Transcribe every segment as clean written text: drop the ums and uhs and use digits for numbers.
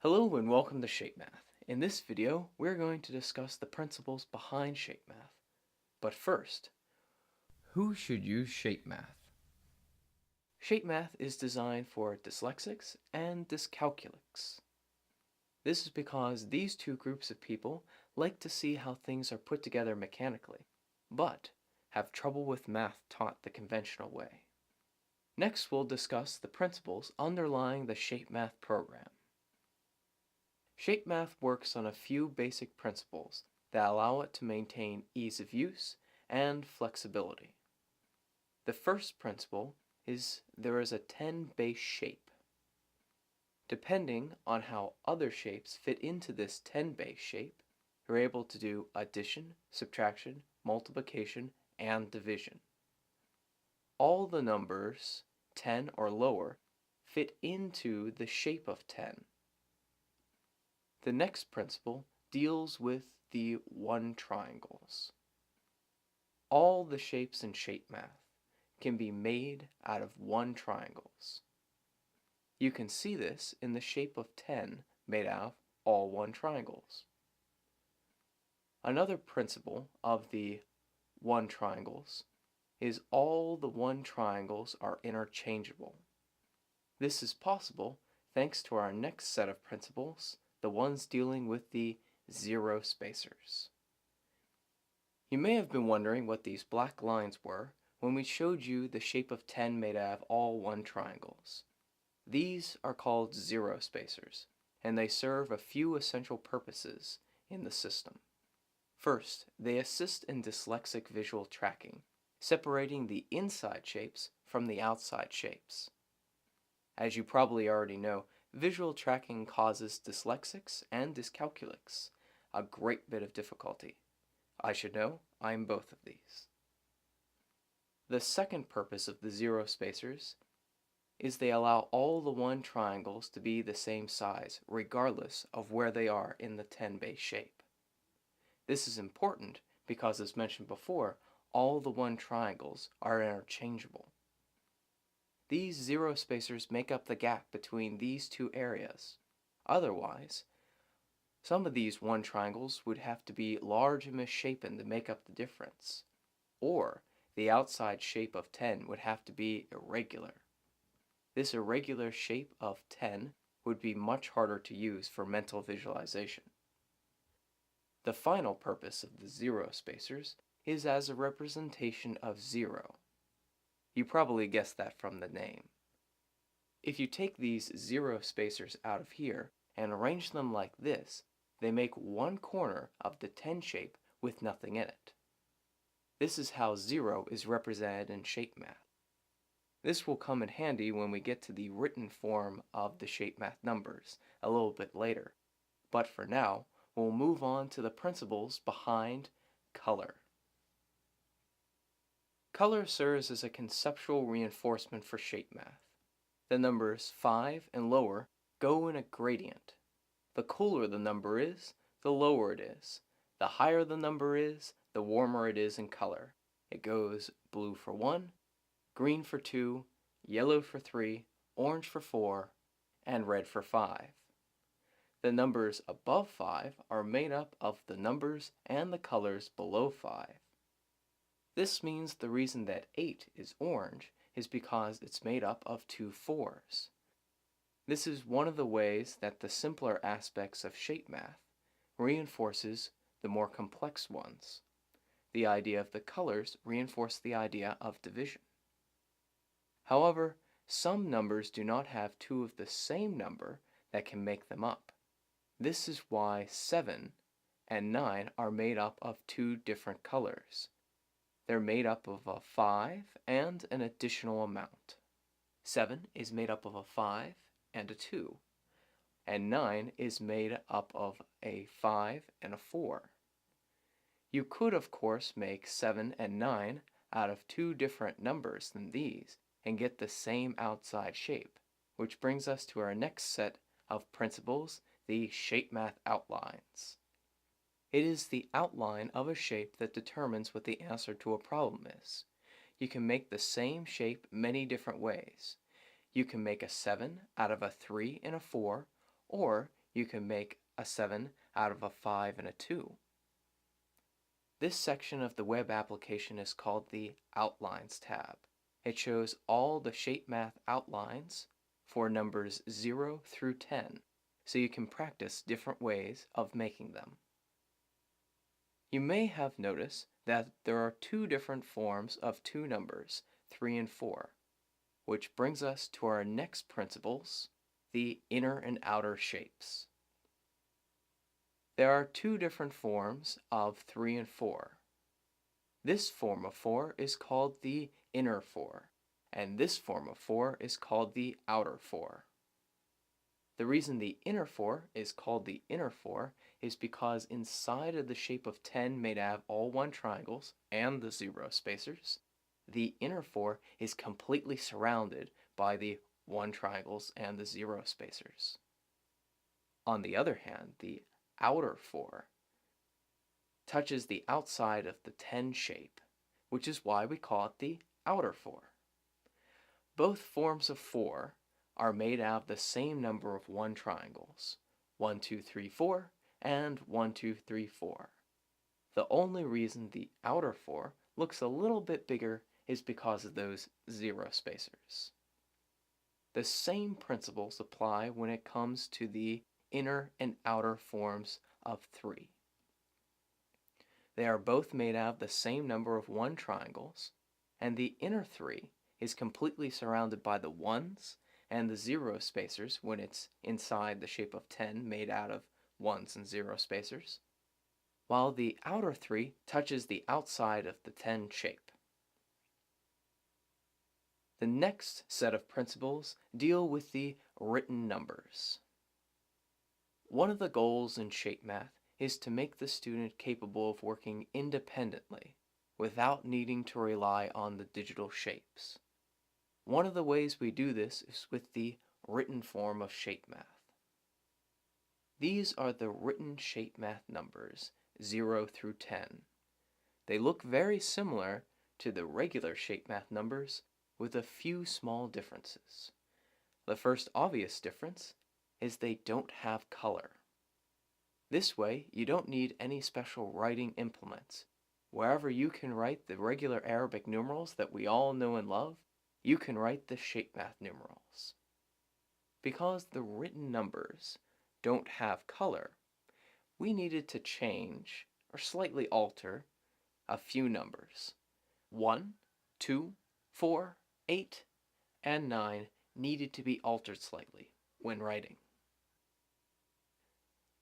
Hello and welcome to Shape Math. In this video, we're going to discuss the principles behind Shape Math. But first, who should use Shape Math? Shape Math is designed for dyslexics and dyscalculics. This is because these two groups of people like to see how things are put together mechanically, but have trouble with math taught the conventional way. Next, we'll discuss the principles underlying the Shape Math program. Shape Math works on a few basic principles that allow it to maintain ease of use and flexibility. The first principle is there is a 10 base shape. Depending on how other shapes fit into this 10 base shape, you're able to do addition, subtraction, multiplication, and division. All the numbers 10 or lower fit into the shape of 10. The next principle deals with the one triangles. All the shapes in Shape Math can be made out of one triangles. You can see this in the shape of 10 made out of all one triangles. Another principle of the one triangles is all the one triangles are interchangeable. This is possible thanks to our next set of principles, the ones dealing with the zero spacers. You may have been wondering what these black lines were when we showed you the shape of 10 made out of all one triangles. These are called zero spacers, and they serve a few essential purposes in the system. First, they assist in dyslexic visual tracking, separating the inside shapes from the outside shapes. As you probably already know, visual tracking causes dyslexics and dyscalculics a great bit of difficulty. I should know, I am both of these. The second purpose of the zero spacers is they allow all the one triangles to be the same size, regardless of where they are in the 10 base shape. This is important because, as mentioned before, all the one triangles are interchangeable. These zero spacers make up the gap between these two areas. Otherwise, some of these one triangles would have to be large and misshapen to make up the difference, or the outside shape of 10 would have to be irregular. This irregular shape of 10 would be much harder to use for mental visualization. The final purpose of the zero spacers is as a representation of zero. You probably guessed that from the name. If you take these zero spacers out of here and arrange them like this, they make one corner of the 10 shape with nothing in it. This is how zero is represented in Shape Math. This will come in handy when we get to the written form of the Shape Math numbers a little bit later, but for now, we'll move on to the principles behind color. Color serves as a conceptual reinforcement for Shape Math. The numbers 5 and lower go in a gradient. The cooler the number is, the lower it is. The higher the number is, the warmer it is in color. It goes blue for 1, green for 2, yellow for 3, orange for 4, and red for 5. The numbers above 5 are made up of the numbers and the colors below 5. This means the reason that 8 is orange is because it's made up of two 4s. This is one of the ways that the simpler aspects of Shape Math reinforces the more complex ones. The idea of the colors reinforces the idea of division. However, some numbers do not have two of the same number that can make them up. This is why 7 and 9 are made up of two different colors. They're made up of a 5 and an additional amount. 7 is made up of a 5 and a 2, and 9 is made up of a 5 and a 4. You could, of course, make 7 and 9 out of two different numbers than these and get the same outside shape, which brings us to our next set of principles, the Shape Math outlines. It is the outline of a shape that determines what the answer to a problem is. You can make the same shape many different ways. You can make a 7 out of a 3 and a 4, or you can make a 7 out of a 5 and a 2. This section of the web application is called the Outlines tab. It shows all the shape math outlines for numbers 0 through 10, so you can practice different ways of making them. You may have noticed that there are two different forms of two numbers, 3 and 4, which brings us to our next principles, the inner and outer shapes. There are two different forms of 3 and 4. This form of 4 is called the inner 4, and this form of 4 is called the outer 4. The reason the inner 4 is called the inner 4 is because inside of the shape of 10 made out of all 1 triangles and the 0 spacers, the inner 4 is completely surrounded by the 1 triangles and the 0 spacers. On the other hand, the outer 4 touches the outside of the 10 shape, which is why we call it the outer 4. Both forms of 4 are made out of the same number of 1 triangles, 1, 2, 3, 4, and 1, 2, 3, 4. The only reason the outer 4 looks a little bit bigger is because of those 0 spacers. The same principles apply when it comes to the inner and outer forms of 3. They are both made out of the same number of 1 triangles, and the inner 3 is completely surrounded by the 1s and the 0 spacers when it's inside the shape of 10 made out of 1s and 0 spacers, while the outer 3 touches the outside of the 10 shape. The next set of principles deal with the written numbers. One of the goals in shape math is to make the student capable of working independently without needing to rely on the digital shapes. One of the ways we do this is with the written form of shape math. These are the written shape math numbers 0 through 10. They look very similar to the regular shape math numbers with a few small differences. The first obvious difference is they don't have color. This way, you don't need any special writing implements. Wherever you can write the regular Arabic numerals that we all know and love, you can write the shape math numerals. Because the written numbers don't have color, we needed to change or slightly alter a few numbers. 1, 2, 4, 8, and 9 needed to be altered slightly when writing.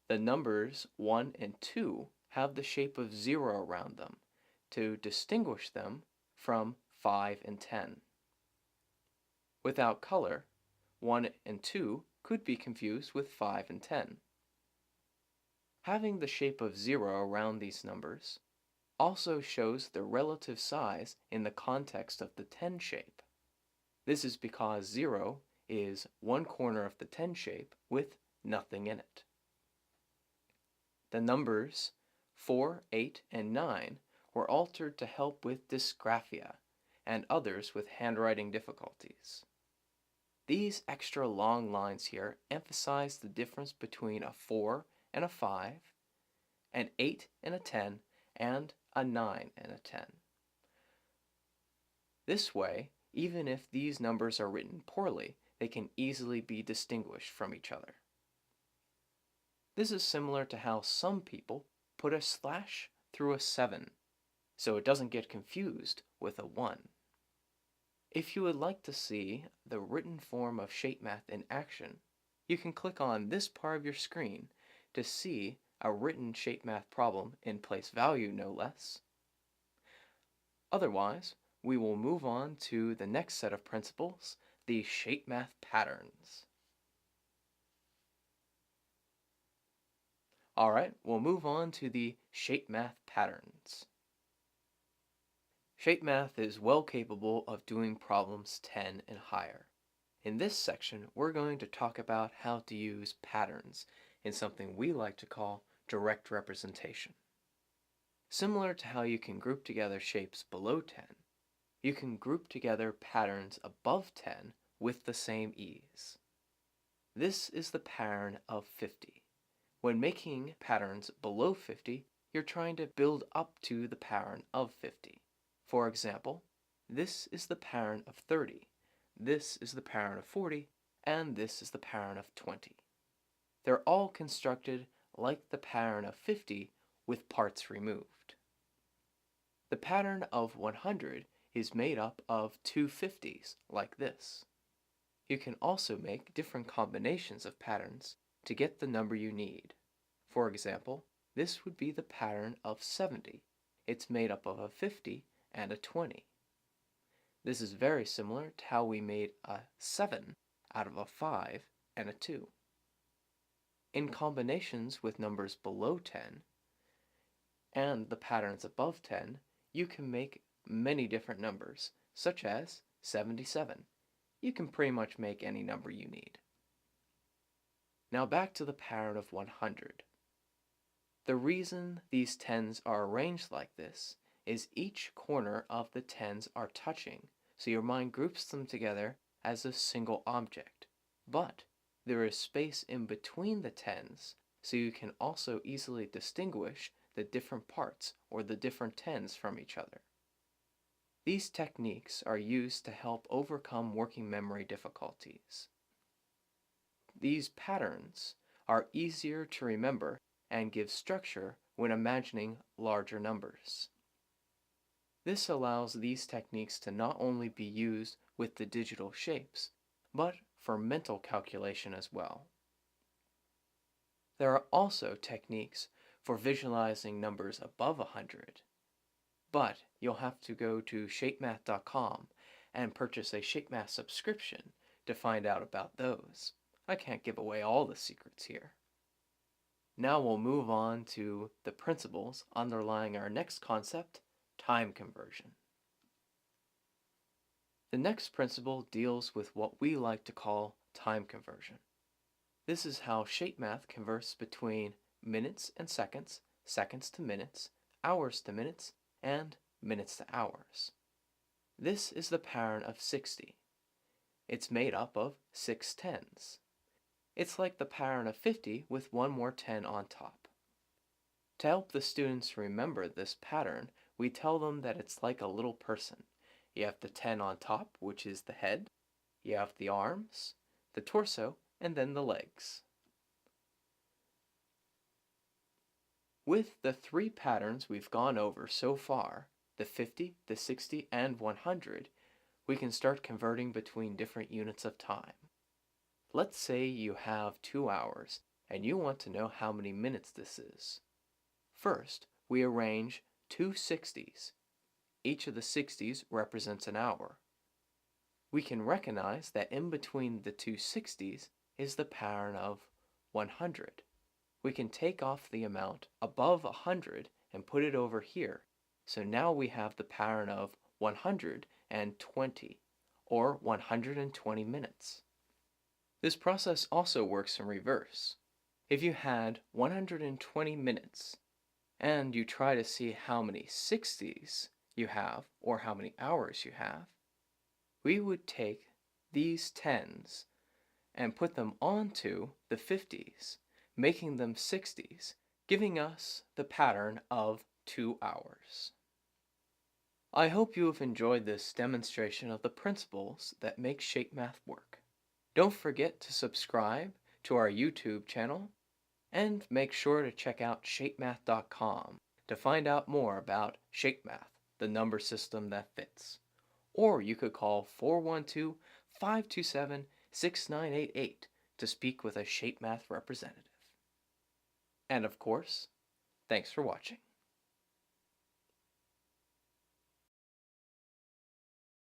The numbers 1 and 2 have the shape of 0 around them to distinguish them from 5 and 10. Without color, 1 and 2 could be confused with 5 and 10. Having the shape of 0 around these numbers also shows the relative size in the context of the 10 shape. This is because 0 is one corner of the 10 shape with nothing in it. The numbers 4, 8, and 9 were altered to help with dysgraphia and others with handwriting difficulties. These extra long lines here emphasize the difference between a 4 and a 5, an 8 and a 10, and a 9 and a 10. This way, even if these numbers are written poorly, they can easily be distinguished from each other. This is similar to how some people put a slash through a 7, so it doesn't get confused with a 1. If you would like to see the written form of shape math in action, you can click on this part of your screen to see a written shape math problem in place value, no less. Otherwise, we will move on to the next set of principles, the shape math patterns. Alright, we'll move on to the shape math patterns. Shape math is well capable of doing problems 10 and higher. In this section, we're going to talk about how to use patterns in something we like to call direct representation. Similar to how you can group together shapes below 10, you can group together patterns above 10 with the same ease. This is the pattern of 50. When making patterns below 50, you're trying to build up to the pattern of 50. For example, this is the pattern of 30, this is the pattern of 40, and this is the pattern of 20. They're all constructed like the pattern of 50 with parts removed. The pattern of 100 is made up of two 50s, like this. You can also make different combinations of patterns to get the number you need. For example, this would be the pattern of 70. It's made up of a 50 and a 20. This is very similar to how we made a 7 out of a 5 and a 2. In combinations with numbers below 10 and the patterns above 10, you can make many different numbers, such as 77. You can pretty much make any number you need. Now back to the pattern of 100. The reason these tens are arranged like this is each corner of the tens are touching, so your mind groups them together as a single object. But there is space in between the tens, so you can also easily distinguish the different parts or the different tens from each other. These techniques are used to help overcome working memory difficulties. These patterns are easier to remember and give structure when imagining larger numbers. This allows these techniques to not only be used with the digital shapes, but for mental calculation as well. There are also techniques for visualizing numbers above 100, but you'll have to go to shapemath.com and purchase a ShapeMath subscription to find out about those. I can't give away all the secrets here. Now we'll move on to the principles underlying our next concept, time conversion. The next principle deals with what we like to call time conversion. This is how ShapeMath converts between minutes and seconds, seconds to minutes, hours to minutes, and minutes to hours. This is the pattern of 60. It's made up of 6 tens. It's like the pattern of 50 with one more 10 on top. To help the students remember this pattern, we tell them that it's like a little person. You have the 10 on top, which is the head. You have the arms, the torso, and then the legs. With the 3 patterns we've gone over so far, the 50, the 60, and 100, we can start converting between different units of time. Let's say you have 2 hours and you want to know how many minutes this is. First, we arrange 2 60s. Each of the 60s represents an hour. We can recognize that in between the 2 60s is the pattern of 100. We can take off the amount above 100 and put it over here. So now we have the pattern of 120, or 120 minutes. This process also works in reverse. If you had 120 minutes and you try to see how many 60s you have or how many hours you have, we would take these tens and put them onto the 50s, making them 60s, giving us the pattern of 2 hours. I hope you have enjoyed this demonstration of the principles that make ShapeMath work. Don't forget to subscribe to our YouTube channel and make sure to check out shapemath.com to find out more about ShapeMath, the number system that fits. Or you could call 412-527-6988 to speak with a ShapeMath representative. And of course, thanks for watching.